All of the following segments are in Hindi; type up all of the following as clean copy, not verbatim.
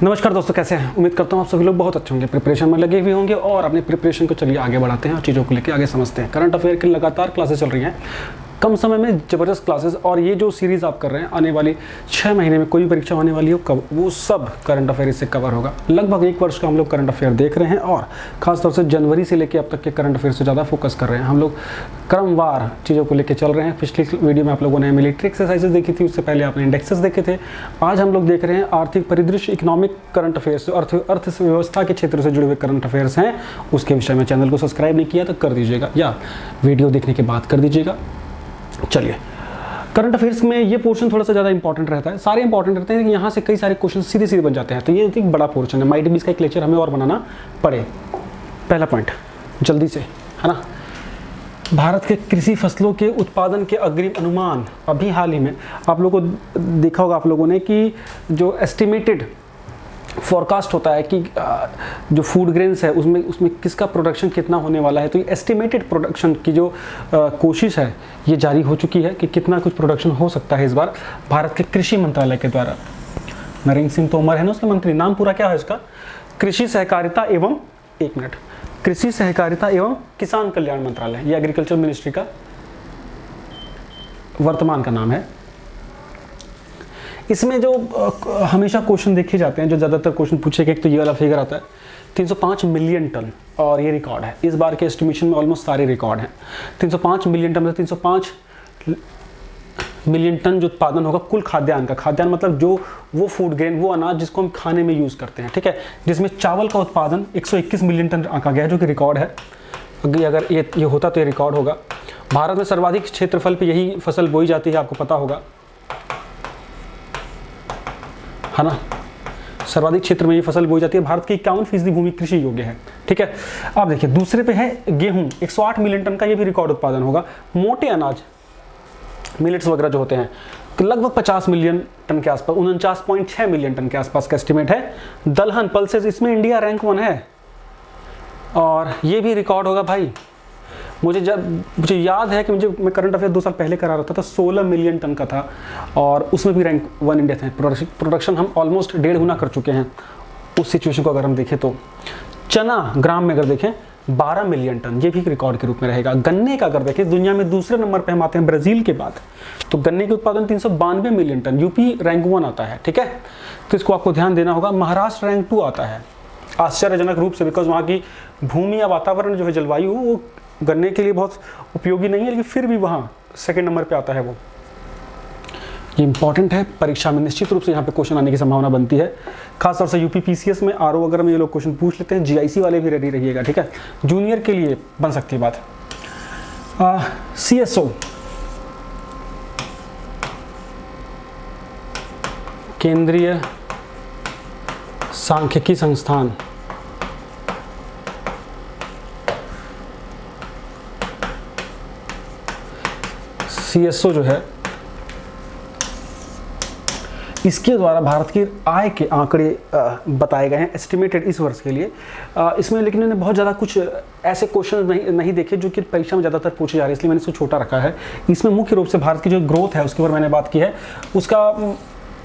नमस्कार दोस्तों, कैसे हैं? उम्मीद करता हूँ आप सभी लोग बहुत अच्छे होंगे, प्रिपरेशन में लगे हुए होंगे और अपनी प्रिपरेशन को चलिए आगे बढ़ाते हैं और चीज़ों को लेकर आगे समझते हैं। करंट अफेयर की लगातार क्लासेस चल रही हैं, कम समय में ज़बरदस्त क्लासेस, और ये जो सीरीज़ आप कर रहे हैं आने वाली 6 महीने में कोई भी परीक्षा होने वाली हो कब वो सब करंट अफेयर इससे कवर होगा। लगभग 1 वर्ष का हम लोग करंट अफेयर देख रहे हैं और ख़ासतौर से जनवरी से लेकर अब तक के करंट अफेयर से ज़्यादा फोकस कर रहे हैं। हम लोग क्रमवार चीज़ों को लेकर चल रहे हैं। पिछली वीडियो में आप लोगों ने मिलिट्री एक्सरसाइजेज देखी थी, उससे पहले आपने इंडेक्सेस देखे थे। आज हम लोग देख रहे हैं आर्थिक परिदृश्य, इकोनॉमिक करंट अफेयर्स, अर्थव्यवस्था के क्षेत्र से जुड़े हुए करंट अफेयर्स हैं उसके विषय में। चैनल को सब्सक्राइब नहीं किया तो कर दीजिएगा या वीडियो देखने के बाद कर दीजिएगा। चलिए, करंट अफेयर्स में ये पोर्शन थोड़ा सा ज़्यादा इंपॉर्टेंट रहता है, सारे इंपॉर्टेंट रहते हैं, लेकिन यहाँ से कई सारे क्वेश्चन सीधे सीधे बन जाते हैं, तो ये एक बड़ा पोर्शन है। माइट भी इसका एक लेक्चर हमें और बनाना पड़े। पहला पॉइंट जल्दी से, है ना, भारत के कृषि फसलों के उत्पादन के अग्रिम अनुमान। अभी हाल ही में आप लोगों को देखा होगा आप लोगों ने कि जो एस्टिमेटेड फोरकास्ट होता है कि जो फूड ग्रेन्स है उसमें किसका प्रोडक्शन कितना होने वाला है, तो ये एस्टिमेटेड प्रोडक्शन की जो कोशिश है ये जारी हो चुकी है कि कितना कुछ प्रोडक्शन हो सकता है इस बार भारत के कृषि मंत्रालय के द्वारा। नरेंद्र सिंह तोमर है ना उसके मंत्री, नाम पूरा क्या है उसका? कृषि सहकारिता एवं, एक मिनट, कृषि सहकारिता एवं किसान कल्याण मंत्रालय, ये एग्रीकल्चर मिनिस्ट्री का वर्तमान का नाम है। इसमें जो हमेशा क्वेश्चन देखे जाते हैं, जो ज़्यादातर क्वेश्चन पूछे गए, एक तो ये वाला फिगर आता है 305 मिलियन टन, और ये रिकॉर्ड है इस बार के एस्टिमेशन में। ऑलमोस्ट सारे रिकॉर्ड हैं। 305 मिलियन टन मतलब 305 मिलियन टन जो उत्पादन होगा कुल खाद्यान्न का। खाद्यान्न मतलब जो वो फूड ग्रेन, वो अनाज जिसको हम खाने में यूज़ करते हैं, ठीक है, जिसमें चावल का उत्पादन 121 मिलियन टन आंका गया है, जो कि रिकॉर्ड है। अगर ये होता तो ये रिकॉर्ड होगा। भारत में सर्वाधिक क्षेत्रफल पे यही फसल बोई जाती है, आपको पता होगा, है ना, सर्वाधिक क्षेत्र में ये फसल बोई जाती है। भारत की 51% भूमि कृषि योग्य है, ठीक है। अब देखिए दूसरे पे है गेहूं, 108 मिलियन टन का, ये भी रिकॉर्ड उत्पादन होगा। मोटे अनाज, मिलेट्स वगैरह जो होते हैं, तो लगभग 50 मिलियन टन के आसपास, 49.6 मिलियन टन के आसपास का एस्टिमेट है। दलहन, पल्सेस, इसमें इंडिया रैंक 1 है और ये भी रिकॉर्ड होगा भाई। मुझे याद है कि मैं करंट अफेयर 2 साल पहले करा रहा था, तो 16 मिलियन टन का था और उसमें भी रैंक 1 इंडिया था। प्रोडक्शन हम ऑलमोस्ट 1.5 गुना कर चुके हैं उस सिचुएशन को अगर हम देखें तो। चना ग्राम में अगर देखें 12 मिलियन टन, ये भी रिकॉर्ड के रूप में रहेगा। गन्ने का अगर देखें दुनिया में दूसरे नंबर पे हम आते हैं ब्राज़ील के बाद, तो गन्ने के उत्पादन 392 मिलियन टन, यूपी रैंक 1 आता है, ठीक है, तो इसको आपको ध्यान देना होगा। महाराष्ट्र रैंक 2 आता है, आश्चर्यजनक रूप से, बिकॉज वहाँ की भूमि या वातावरण जो है, जलवायु, वो गन्ने के लिए बहुत उपयोगी नहीं है, लेकिन फिर भी वहाँ सेकंड नंबर पे आता है वो। ये इंपॉर्टेंट है, परीक्षा में निश्चित रूप से यहाँ पे क्वेश्चन आने की संभावना बनती है, खासतौर से यूपी पीसीएस में, आरओ वगैरह में ये लोग क्वेश्चन पूछ लेते हैं। जीआईसी वाले भी रेडी रहिएगा, ठीक है, जूनियर के लिए बन सकती है बात। सीएसओ, केंद्रीय सांख्यिकी संस्थान, सीएसओ जो है, इसके द्वारा भारत की आय के आंकड़े बताए गए हैं एस्टिमेटेड इस वर्ष के लिए। इसमें लेकिन मैंने बहुत ज़्यादा कुछ ऐसे क्वेश्चन नहीं देखे जो कि परीक्षा में ज़्यादातर पूछे जा रहे हैं, इसलिए मैंने इसको छोटा रखा है। इसमें मुख्य रूप से भारत की जो ग्रोथ है उसके ऊपर मैंने बात की है, उसका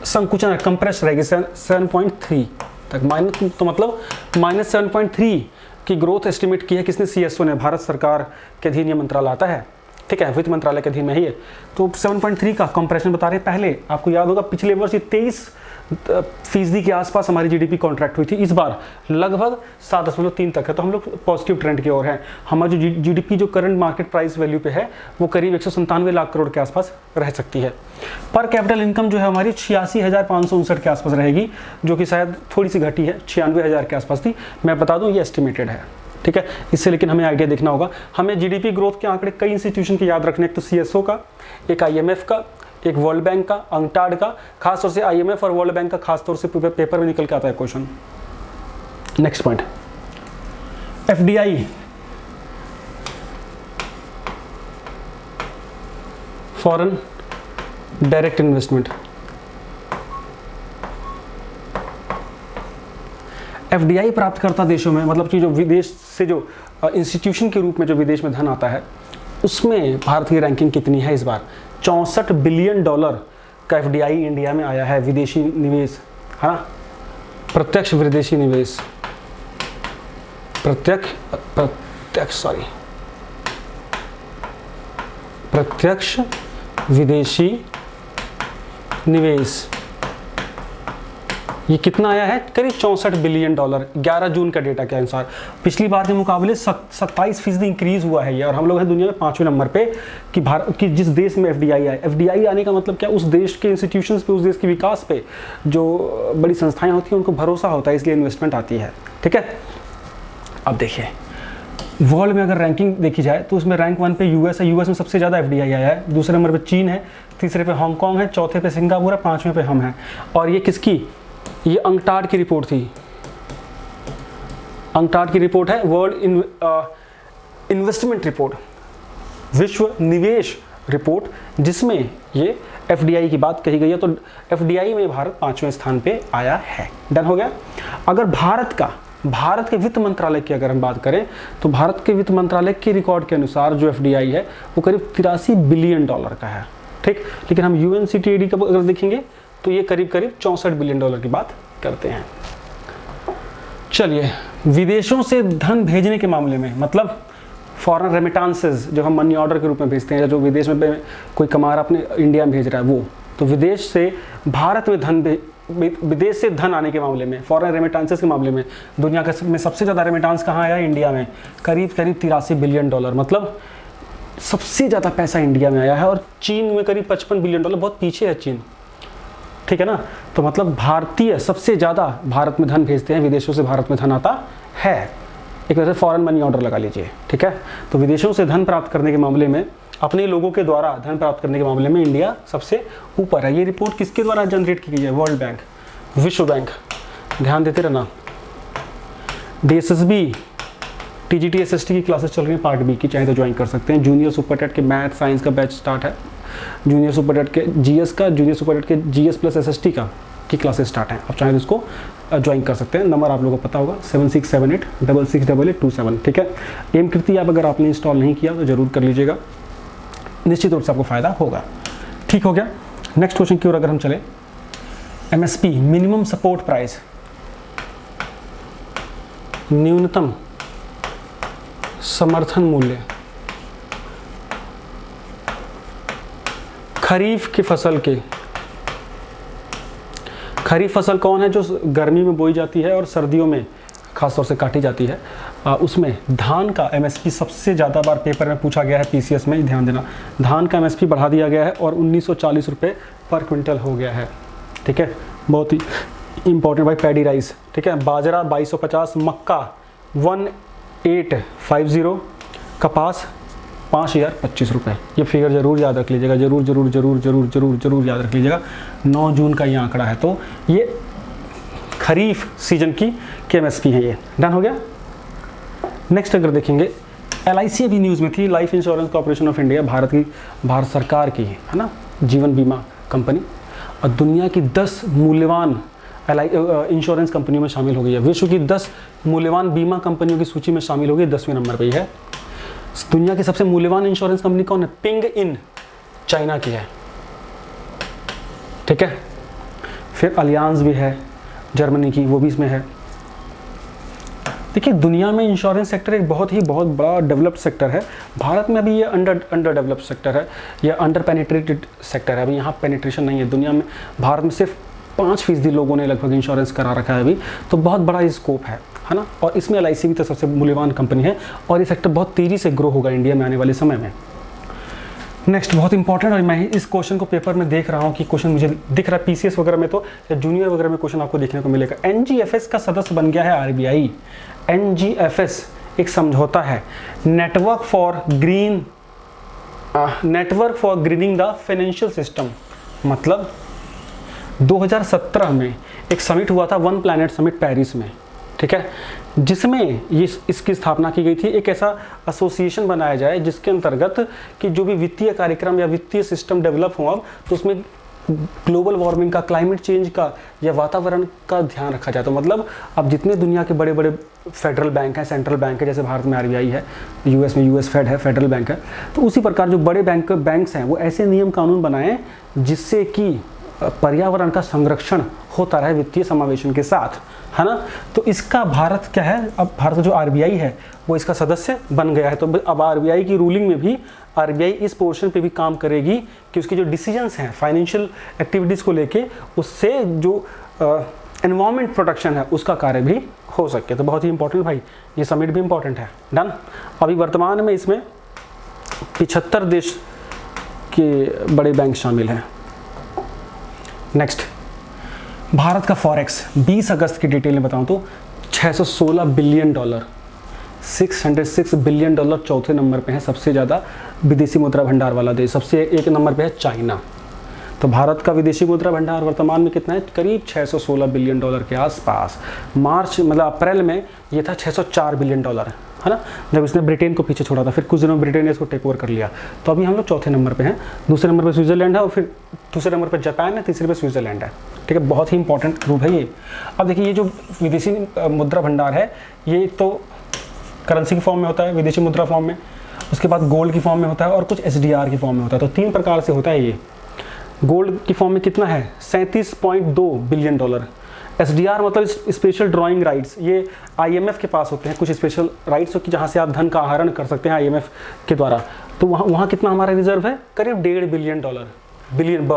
संकुचन है, कंप्रेस रहेगी 7.3 तक, माइनस, तो मतलब -7.3 की ग्रोथ एस्टिमेट की है। किसने? सीएसओ ने। भारत सरकार के अधीन ये मंत्रालय आता है, ठीक है, वित्त मंत्रालय के अधीन में ही है, तो 7.3 का कंप्रेशन बता रहे हैं। पहले आपको याद होगा पिछले वर्ष ये 23% के आसपास हमारी जीडीपी कॉन्ट्रैक्ट हुई थी, इस बार लगभग 7.3 तक है, तो हम लोग पॉजिटिव ट्रेंड की ओर हैं। हमारी जो जीडीपी जो करंट मार्केट प्राइस वैल्यू पे है वो करीब 197 लाख करोड़ के आसपास रह सकती है। पर कैपिटल इनकम जो है हमारी 86,559 के आसपास रहेगी, जो कि शायद थोड़ी सी घटी है, 96,000 के आसपास थी। मैं बता दूँ ये एस्टिमेटेड है, ठीक है, इससे लेकिन हमें आइडिया देखना होगा। हमें जीडीपी ग्रोथ के आंकड़े कई इंस्टीट्यूशन के याद रखने, एक तो सीएसओ का, एक आईएमएफ का, एक वर्ल्ड बैंक का, अंकटाड का, खासतौर से आईएमएफ और वर्ल्ड बैंक का खासतौर से पेपर में निकल के आता है question. Next point, FDI, foreign direct investment. FDI प्राप्तकर्ता देशों में, मतलब कि जो विदेश से जो इंस्टीट्यूशन के रूप में जो विदेश में धन आता है, उसमें भारत की रैंकिंग कितनी है इस बार? 64 बिलियन डॉलर का एफडीआई इंडिया में आया है, विदेशी निवेश, है ना। प्रत्यक्ष विदेशी निवेश, प्रत्यक्ष विदेशी निवेश, ये कितना आया है? करीब $64 बिलियन 11 जून का डेटा के अनुसार। पिछली बार के मुकाबले 27% इंक्रीज हुआ है ये, और हम लोग हैं दुनिया में 5वें नंबर पे कि भारत की जिस देश में एफडीआई आए। एफडीआई आने का मतलब क्या? उस देश के इंस्टीट्यूशंस पे, उस देश के विकास पे जो बड़ी संस्थाएं होती हैं उनको भरोसा होता है, इसलिए इन्वेस्टमेंट आती है। ठीक है, अब देखिए वर्ल्ड में अगर रैंकिंग देखी जाए तो उसमें रैंक 1 पे यूएस है, यूएस में सबसे ज़्यादा एफडीआई आया है। दूसरे नंबर पे चीन है, तीसरे पे हांगकांग है, चौथे पे सिंगापुर है, 5वें पे हम हैं। और ये किसकी? ये अंकटाड की रिपोर्ट थी। अंकटाड की रिपोर्ट है, वर्ल्ड इन्वेस्टमेंट रिपोर्ट, विश्व निवेश रिपोर्ट, जिसमें ये एफडीआई की बात कही गई है। तो एफडीआई में भारत 5वें स्थान पे आया है। डन हो गया। अगर भारत के वित्त मंत्रालय की अगर हम बात करें तो भारत के वित्त मंत्रालय के रिकॉर्ड के अनुसार जो एफडीआई है वो करीब $83 बिलियन का है। ठीक, लेकिन हम यूएनसीटीडी का अगर देखेंगे तो ये करीब $64 बिलियन की बात करते हैं। चलिए, विदेशों से धन भेजने के मामले में, मतलब फॉरेन रेमिटांसेस जो हम मनी ऑर्डर के रूप में भेजते हैं, जो विदेश में कोई कमा रहा अपने इंडिया में भेज रहा है वो, तो विदेश से भारत में विदेश से धन आने के मामले में, फॉरेन रेमिटांसेस के मामले में दुनिया में सबसे ज़्यादा रेमिटांस कहाँ आया? इंडिया में। करीब $83 बिलियन, मतलब सबसे ज़्यादा पैसा इंडिया में आया है। और चीन में करीब $55 बिलियन, बहुत पीछे है चीन। ठीक है ना, तो मतलब भारतीय सबसे ज़्यादा भारत में धन भेजते हैं, विदेशों से भारत में धन आता है। एक तरह से फॉरेन मनी ऑर्डर लगा लीजिए। ठीक है, तो विदेशों से धन प्राप्त करने के मामले में, अपने लोगों के द्वारा धन प्राप्त करने के मामले में इंडिया सबसे ऊपर है। ये रिपोर्ट किसके द्वारा जनरेट की गई है? वर्ल्ड बैंक, विश्व बैंक। ध्यान देते रहना। डीएसएसबी, टीजीटी, एसएसटी की क्लासेस चल रही हैं पार्ट बी की, चाहे तो ज्वाइन कर सकते हैं। जूनियर सुपर टेट के मैथ साइंस का बैच स्टार्ट है, जूनियर सुपर टेट के जीएस का, जूनियर सुपर टेट के जीएस प्लस एसएसटी का की क्लासेस स्टार्ट हैं। आप चाहे तो इसको ज्वाइन कर सकते हैं। नंबर आप लोगों को पता होगा 7678668827। ठीक है, एम कृति ऐप अगर आपने इंस्टॉल नहीं किया तो जरूर कर लीजिएगा, निश्चित रूप से आपको फायदा होगा। ठीक हो गया। नेक्स्ट क्वेश्चन की ओर अगर हम चले, एमएसपी, मिनिमम सपोर्ट प्राइस, न्यूनतम समर्थन मूल्य, खरीफ की फसल के, खरीफ फसल कौन है? जो गर्मी में बोई जाती है और सर्दियों में खासतौर से काटी जाती है। उसमें धान का एमएसपी सबसे ज़्यादा बार पेपर में पूछा गया है, पीसीएस में, ध्यान देना। धान का एमएसपी बढ़ा दिया गया है और 1940 रुपये पर क्विंटल हो गया है। ठीक है, बहुत ही इंपॉर्टेंट भाई। पैडी राइस, ठीक है, बाजरा 2250, मक्का 1850, कपास 5025 रुपये। ये फिगर जरूर याद रख लीजिएगा, जरूर जरूर जरूर जरूर जरूर जरूर याद रख लीजिएगा। 9 जून का ये आंकड़ा है, तो ये खरीफ सीजन की एमएसपी है। ये डन हो गया। नेक्स्ट अगर देखेंगे, एलआईसी अभी न्यूज़ में थी, life insurance corporation of India, Bharat सरकार की है ना, जीवन बीमा कंपनी, और दुनिया की 10 मूल्यवान इंश्योरेंस कंपनियों में शामिल हो गई है। विश्व की 10 मूल्यवान बीमा कंपनियों की सूची में शामिल हो गई, 10वें नंबर पर ही है। दुनिया की सबसे मूल्यवान इंश्योरेंस कंपनी कौन है? पिंग इन, चाइना की है। ठीक है, फिर अलियांज भी है जर्मनी की, वो भी इसमें है। देखिए, दुनिया में इंश्योरेंस सेक्टर एक बहुत बड़ा डेवलप्ड सेक्टर है। भारत में अभी ये अंडर डेवलप्ड सेक्टर है, या अंडर पेनिट्रेटेड सेक्टर है। अभी यहाँ पेनिट्रेशन नहीं है। दुनिया में, भारत में सिर्फ 5% लोगों ने लगभग इंश्योरेंस करा रखा है अभी, तो बहुत बड़ा स्कोप है ना। और इसमें एलआईसी भी तो सबसे मूल्यवान कंपनी है, और ये सेक्टर बहुत तेज़ी से ग्रो होगा इंडिया में आने वाले समय में। नेक्स्ट बहुत इंपॉर्टेंट, और मैं इस क्वेश्चन को पेपर में देख रहा हूँ कि क्वेश्चन मुझे दिख रहा है पीसीएस वगैरह में तो, या जूनियर वगैरह में क्वेश्चन आपको देखने को मिलेगा। एनजीएफएस का सदस्य बन गया है आरबीआई। एनजीएफएस एक समझौता है, network for grinning the financial system. मतलब 2017 में एक समिट हुआ था, वन प्लैनेट समिट पेरिस में। ठीक है, जिसमें ये इसकी स्थापना की गई थी। एक ऐसा एसोसिएशन बनाया जाए जिसके अंतर्गत कि जो भी वित्तीय कार्यक्रम या वित्तीय सिस्टम डेवलप हो अब, तो उसमें ग्लोबल वार्मिंग का, क्लाइमेट चेंज का या वातावरण का ध्यान रखा जाए। तो मतलब अब जितने दुनिया के बड़े बड़े फेडरल बैंक हैं, सेंट्रल बैंक है, जैसे भारत में आरबीआई है, यूएस में यूएस फेड है, फेडरल बैंक है, तो उसी प्रकार जो बड़े बैंक्स हैं वो ऐसे नियम कानून बनाएं जिससे कि पर्यावरण का संरक्षण होता रहे वित्तीय समावेशन के साथ, है ना। तो इसका भारत क्या है, अब भारत जो आरबीआई है वो इसका सदस्य बन गया है। तो अब आरबीआई की रूलिंग में भी आरबीआई इस पोर्शन पे भी काम करेगी कि उसके जो डिसीजंस हैं फाइनेंशियल एक्टिविटीज़ को लेके, उससे जो एनवायरनमेंट प्रोटेक्शन है उसका कार्य भी हो सके। तो बहुत ही इंपॉर्टेंट भाई, ये समिट भी इंपॉर्टेंट है। डन। अभी वर्तमान में इसमें 75 देश के बड़े बैंक शामिल हैं। नेक्स्ट, भारत का फॉरेक्स 20 अगस्त की डिटेल में बताऊं तो $616 बिलियन, $606 बिलियन चौथे नंबर पे है सबसे ज़्यादा विदेशी मुद्रा भंडार वाला देश। सबसे एक नंबर पे है चाइना। तो भारत का विदेशी मुद्रा भंडार वर्तमान में कितना है, करीब $616 बिलियन के आसपास। मार्च मतलब अप्रैल में ये था $604 बिलियन, है ना, जब इसने ब्रिटेन को पीछे छोड़ा था। फिर कुछ दिनों में ब्रिटेन ने इसको टेक ओवर कर लिया। तो अभी हम लोग चौथे नंबर पे हैं। दूसरे नंबर पे स्विट्जरलैंड है और फिर दूसरे नंबर पे जापान है, तीसरे पे स्विट्जरलैंड है। ठीक है, बहुत ही इंपॉर्टेंट ग्रुप है ये। अब देखिए, ये जो विदेशी मुद्रा भंडार है ये तो करेंसी की फॉर्म में होता है, विदेशी मुद्रा फॉर्म में, उसके बाद गोल्ड की फॉर्म में होता है और कुछ SDR की फॉर्म में होता है। तो 3 प्रकार से होता है ये। गोल्ड की फॉर्म में कितना है, $37.2 बिलियन। SDR मतलब स्पेशल ड्राइंग राइट्स, ये IMF के पास होते हैं कुछ स्पेशल राइट्स कि जहाँ से आप धन का आहरण कर सकते हैं IMF के द्वारा। तो वहाँ कितना हमारा रिजर्व है, करीब $1.5 बिलियन।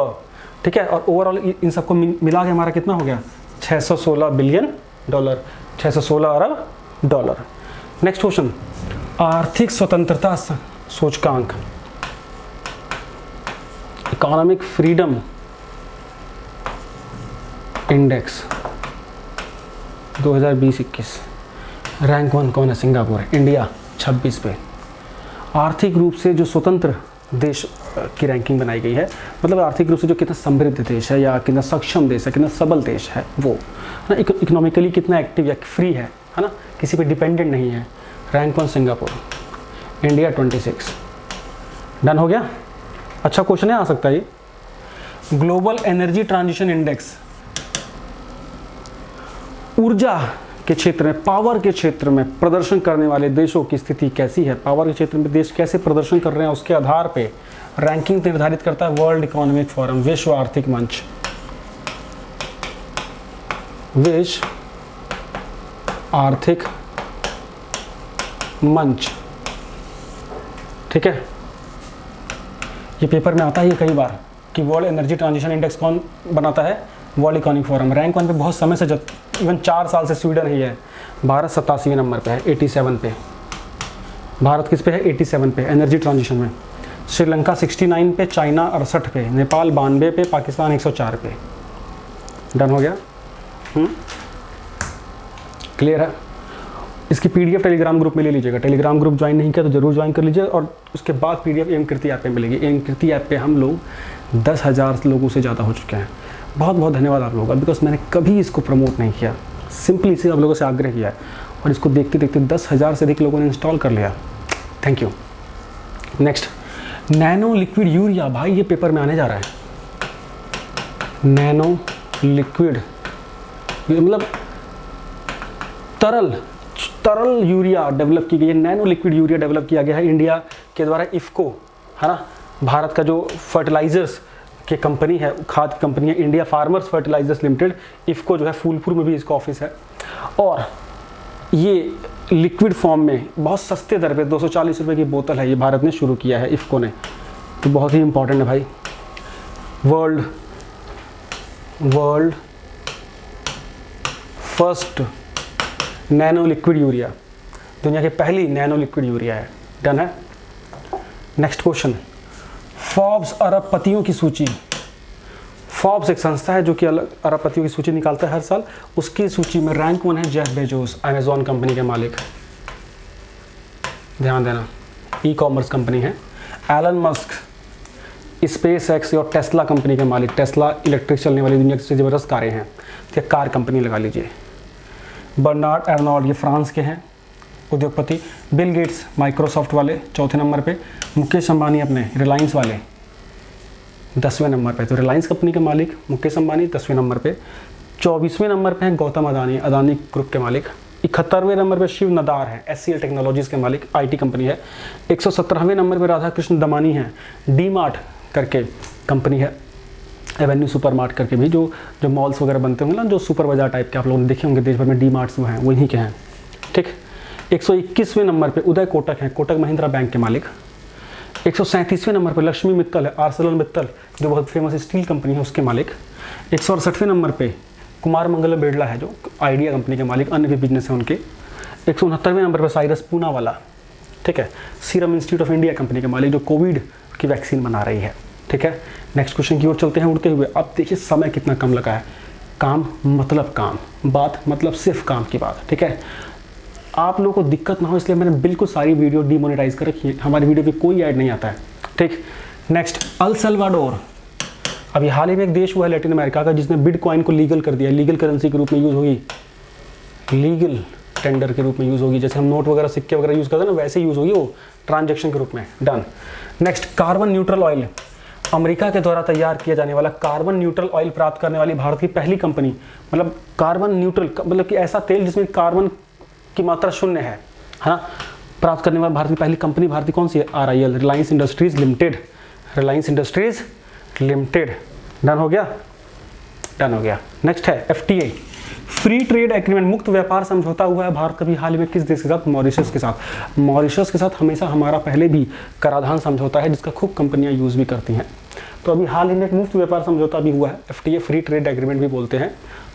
ठीक है, और ओवरऑल इन सबको मिला के हमारा कितना हो गया, $616 बिलियन, $616 अरब। नेक्स्ट क्वेश्चन, आर्थिक स्वतंत्रता सूचकांक, इकोनॉमिक फ्रीडम इंडेक्स 2020-21, रैंक 1 कौन है, सिंगापुर है। इंडिया 26 पे। आर्थिक रूप से जो स्वतंत्र देश की रैंकिंग बनाई गई है, मतलब आर्थिक रूप से जो कितना समृद्ध देश है या कितना सक्षम देश है, कितना सबल देश है वो, है ना, इकोनॉमिकली कितना एक्टिव या फ्री है ना, किसी पे डिपेंडेंट नहीं है। Rank 1 Singapore, India 26। डन हो गया। अच्छा क्वेश्चन है, आ सकता है ये। ग्लोबल एनर्जी ट्रांजिशन इंडेक्स, ऊर्जा के क्षेत्र में, पावर के क्षेत्र में प्रदर्शन करने वाले देशों की स्थिति कैसी है, पावर के क्षेत्र में देश कैसे प्रदर्शन कर रहे हैं, उसके आधार पे रैंकिंग निर्धारित करता है वर्ल्ड इकोनॉमिक फोरम, विश्व आर्थिक मंच। विश्व आर्थिक मंच, ठीक है। ये पेपर में आता है ये कई बार कि वर्ल्ड एनर्जी ट्रांजिशन इंडेक्स कौन बनाता है, वर्ल्ड इकोनॉमिक फोरम। रैंक 1 पे बहुत समय से, इवन 4 साल से स्वीडन ही है। भारत 87वें नंबर पे है, 87 पे। भारत किस पे है, 87 पे एनर्जी ट्रांजिशन में। श्रीलंका 69 पे, चाइना 68 पे, नेपाल 92 पे, पाकिस्तान 104 पे। डन हो गया। क्लियर है। इसकी PDF टेलीग्राम ग्रुप में ले लीजिएगा। टेलीग्राम ग्रुप ज्वाइन नहीं किया तो जरूर ज्वाइन कर लीजिए। और उसके बाद PDF एम कीर्ति ऐप पे मिलेगी। एम कीर्ति ऐप पे हम लोग 10,000 लोगों से ज़्यादा हो चुके हैं। बहुत बहुत धन्यवाद आप लोगों का, बिकॉज मैंने कभी इसको प्रमोट नहीं किया, सिंपली इसे आप लोगों से आग्रह किया है और इसको देखते देखते 10,000 से अधिक लोगों ने इंस्टॉल कर लिया। Thank you. Next, nano liquid urea, भाई ये पेपर में आने जा रहा है। नैनो लिक्विड मतलब तरल यूरिया डेवलप की गई है। नैनो लिक्विड यूरिया डेवलप किया गया है इंडिया के द्वारा। इफ्को, है ना, भारत का जो फर्टिलाइजर्स की कंपनी है, खाद कंपनी है, India farmers fertilisers limited, IFFCO जो है, फूलपुर में भी इसका ऑफिस है। और ये लिक्विड फॉर्म में बहुत सस्ते दर पे 240 रुपये की बोतल है, ये भारत ने शुरू किया है इफ्को ने। तो बहुत ही इंपॉर्टेंट है भाई। World first nano liquid urea, दुनिया की पहली नैनो लिक्विड यूरिया है। डन है। नेक्स्ट क्वेश्चन, फोर्ब्स अरबपतियों की सूची। फोर्ब्स एक संस्था है जो कि अरबपतियों की सूची निकालता है हर साल। उसकी सूची में रैंक 1 है जेफ बेजोस, अमेजॉन कंपनी के मालिक। ध्यान देना, ई-कॉमर्स कंपनी है। एलन मस्क स्पेस एक्स और टेस्ला कंपनी के मालिक। टेस्ला इलेक्ट्रिक चलने वाली दुनिया की सबसे ज़बरदस्त कारें हैं, तो कार कंपनी लगा लीजिए। बर्नार्ड अर्नोल्ड, ये फ्रांस के हैं उद्योगपति। बिल गेट्स माइक्रोसॉफ्ट वाले 4थे नंबर पे। मुकेश अंबानी अपने रिलायंस वाले 10वें नंबर पे। तो रिलायंस कंपनी के मालिक मुकेश अंबानी 10वें नंबर पे। 24वें नंबर पे हैं गौतम अदानी, अदानी ग्रुप के मालिक। 71वें नंबर पे शिव नदार हैं, SCL टेक्नोलॉजीज़ के मालिक, IT कंपनी है। 117वें नंबर पे राधा कृष्ण दमानी हैं, डी मार्ट करके कंपनी है। एवेन्यू सुपरमार्ट करके भी जो मॉल्स वगैरह बनते होंगे ना, जो सुपर बाजार टाइप के आप लोगों ने देखे होंगे देश भर में, डी मार्ट्स वो हैं, वहीं के हैं। ठीक। 121वें नंबर पे उदय कोटक हैं, कोटक महिंद्रा बैंक के मालिक। 137वें नंबर पे लक्ष्मी मित्तल है, आर्सेलर मित्तल जो बहुत फेमस स्टील कंपनी है उसके मालिक। 168वें नंबर पे कुमार मंगलम बिरला है जो आइडिया कंपनी के मालिक, अन्य भी बिजनेस है उनके। 169वें नंबर पर साइरस पूनावाला, ठीक है, serum institute of India company के मालिक जो कोविड की वैक्सीन बना रही है। ठीक है, नेक्स्ट क्वेश्चन की ओर चलते हैं उड़ते हुए। अब देखिए समय कितना कम लगा है। काम मतलब काम, बात मतलब सिर्फ काम की बात। ठीक है, आप लोगों को दिक्कत ना हो इसलिए मैंने बिल्कुल सारी वीडियो डीमोनेटाइज कर रखी है, हमारी वीडियो पे कोई ऐड नहीं आता है। ठीक, नेक्स्ट अल सल्वाडोर। अभी हाल ही में एक देश हुआ है लैटिन अमेरिका का जिसने बिटकॉइन को लीगल कर दिया, लीगल करेंसी के रूप में यूज़ होगी, लीगल टेंडर के रूप में यूज़ होगी। जैसे हम नोट वगैरह सिक्के वगैरह यूज़ करते हैं ना, वैसे यूज़ होगी वो ट्रांजैक्शन के रूप में। Done. Next carbon neutral oil. America के द्वारा तैयार किया जाने वाला कार्बन न्यूट्रल ऑयल प्राप्त करने वाली भारत की पहली कंपनी, मतलब कार्बन न्यूट्रल मतलब कि ऐसा तेल जिसमें कार्बन की मात्रा शून्य है ना, प्राप्त करने वाली भारत की पहली कंपनी भारत की कौन सी है? RIL, Reliance industries limited. Reliance industries limited. Done हो गया, डन हो गया। नेक्स्ट है FTA, फ्री ट्रेड एग्रीमेंट, मुक्त व्यापार समझौता हुआ है भारत कभी हाल ही में किस देश के साथ? मॉरिशस के साथ। मॉरिशस के साथ हमेशा हमारा पहले भी कराधान समझौता है जिसका खूब कंपनियां यूज़ भी करती हैं। तो अभी हाल ही में एक मुफ्त व्यापार समझौता भी हुआ है, FTA फ्री ट्रेड एग्रीमेंट भी बोलते हैं,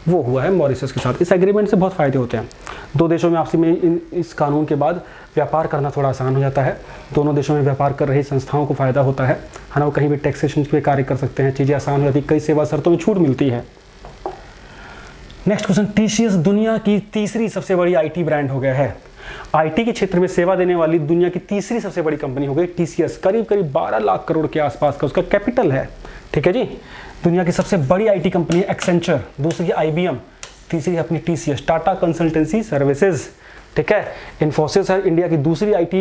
वो हुआ है मॉरिशस के साथ। इस एग्रीमेंट से बहुत फ़ायदे होते हैं, दो देशों में आपसी में इस कानून के बाद व्यापार करना थोड़ा आसान हो जाता है। दोनों देशों में व्यापार कर रही संस्थाओं को फ़ायदा होता है ना, वो कहीं भी टैक्सेशन पे कार्य कर सकते हैं, चीज़ें आसान हो जाती है, कई सेवा शर्तों में छूट मिलती है। नेक्स्ट क्वेश्चन, TCS दुनिया की तीसरी सबसे बड़ी IT ब्रांड हो गया है। IT के क्षेत्र में सेवा देने वाली दुनिया की तीसरी सबसे बड़ी कंपनी हो गई TCS, करीब करीब 12 लाख करोड़ के आसपास का उसका कैपिटल है। ठीक है जी, दुनिया की सबसे बड़ी IT कंपनी है एक्सेंचर, दूसरी है IBM, तीसरी है अपनी TCS, टाटा कंसल्टेंसी सर्विसेज। ठीक है, इन्फोसिस है इंडिया की दूसरी IT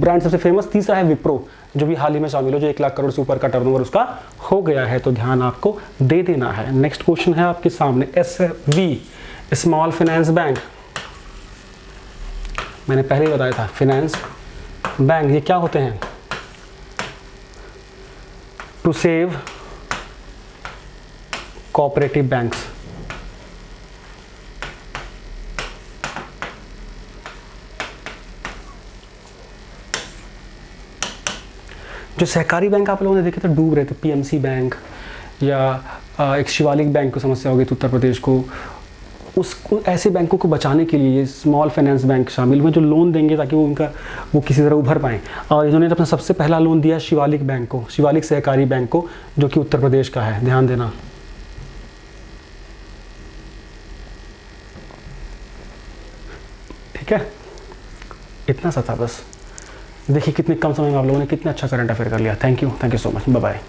ब्रांड सबसे फेमस, तीसरा है विप्रो जो भी हाल ही में शामिल हो, जो 1 लाख करोड़ से ऊपर का टर्नओवर उसका हो गया है, तो ध्यान आपको दे देना है। नेक्स्ट क्वेश्चन है आपके सामने, SFB स्मॉल फाइनेंस बैंक, मैंने पहले ही बताया था फाइनेंस बैंक ये क्या होते हैं? To save cooperative banks. जो सहकारी बैंक आप लोगों ने देखे थे डूब रहे थे, PMC बैंक या एक शिवालिक बैंक को समस्या हो गई थी उत्तर प्रदेश को, ऐसे बैंकों को बचाने के लिए ये स्मॉल फाइनेंस बैंक शामिल हुए जो लोन देंगे ताकि वो किसी तरह उभर पाएँ। और इन्होंने अपना सबसे पहला लोन दिया शिवालिक बैंक को, शिवालिक सहकारी बैंक को, जो कि उत्तर प्रदेश का है, ध्यान देना। ठीक है, इतना सा था बस। देखिए कितने कम समय में आप लोगों ने कितना अच्छा करंट अफेयर कर लिया। Thank you so much, bye bye.